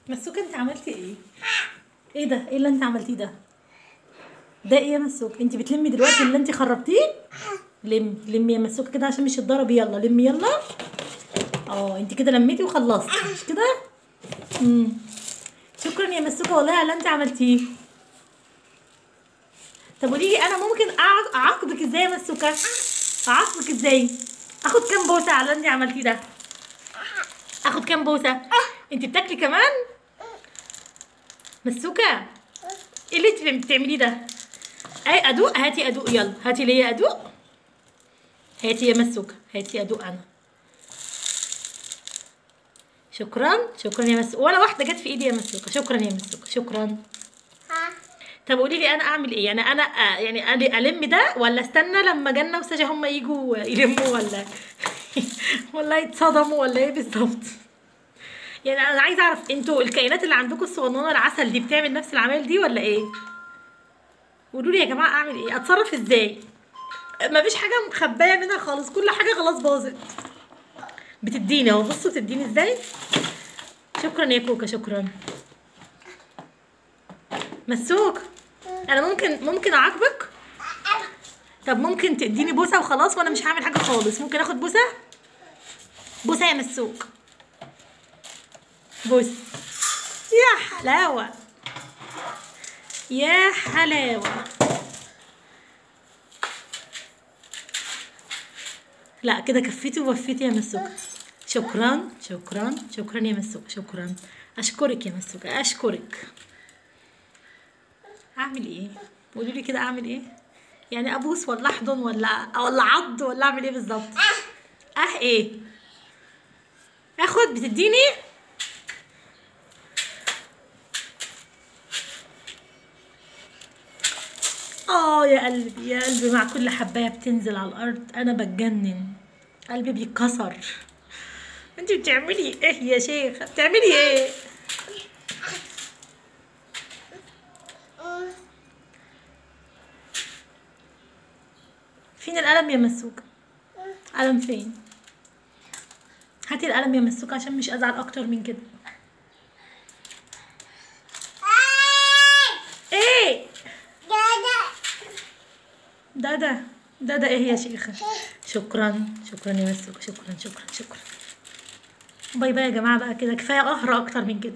مسوكة انت عملتي ايه؟ ايه ده؟ ايه اللي انت عملتيه ده؟ ده ايه يا مسوكة؟ انت بتلمي دلوقتي اللي انت خربتيه؟ لمي يا مسوكة كده عشان مش تتضربي. يلا لمي يلا. انت كده لميتي وخلصتي مش كده؟ شكرا يا مسوكة والله على اللي انت عملتيه. طب قوليلي انا ممكن اعاقبك ازاي يا مسوكة؟ اعاقبك ازاي؟ اخد كام بوسة على اللي انت عملتيه ده؟ اخد كام بوسة؟ انت بتاكلي كمان؟ مسوكة ايه اللي انت بتعمليه ده؟ اي ادوق؟ هاتي ادوق يلا، هاتي ليا ادوق. هاتي يا مسوكة، هاتي ادوق انا. شكرا شكرا يا مسوكة، ولا واحدة جت في ايدي يا مسوكة. شكرا يا مسوكة شكرا. طب قولي لي انا اعمل ايه؟ يعني انا يعني الم ده ولا استنى لما جنة وسجا هم يجوا يلموا ولا ولا يتصدموا ولا ايه بالظبط؟ يعني انا عايزه اعرف انتوا الكائنات اللي عندكم الصغننه العسل دي بتعمل نفس العمايل دي ولا ايه؟ قولوا لي يا جماعه اعمل ايه؟ اتصرف ازاي؟ مفيش حاجه مخبيه منها خالص، كل حاجه خلاص باظت. بتديني اهو، بصوا تديني ازاي. شكرا يا كوكا شكرا. مسوك انا ممكن اعاقبك؟ طب ممكن تديني بوسه وخلاص وانا مش هعمل حاجه خالص؟ ممكن اخد بوسه؟ بوسه يا مسوك، بوس. يا حلاوه يا حلاوه. لا كده كفيتي ووفيتي يا مسوكة. شكرا شكرا شكرا يا مسوكة شكرا. اشكرك يا مسوكة اشكرك. اعمل ايه؟ قولوا لي كده اعمل ايه؟ يعني ابوس ولا احضن ولا عض ولا اعمل ايه بالظبط؟ ايه اخد؟ بتديني؟ يا قلبي يا قلبي، مع كل حبايه بتنزل على الارض انا بتجنن، قلبي بيتكسر. انت بتعملي ايه يا شيخه؟ بتعملي ايه؟ فين القلم يا مسوكة؟ قلم فين؟ هاتي القلم يا مسوكة عشان مش ازعل اكتر من كده. ايه ده ايه يا شيخة؟ شكرا شكرا يا مسوكة شكرا شكرا شكرا. باي باي يا جماعة بقى، كده كفاية قهر اكتر من كده.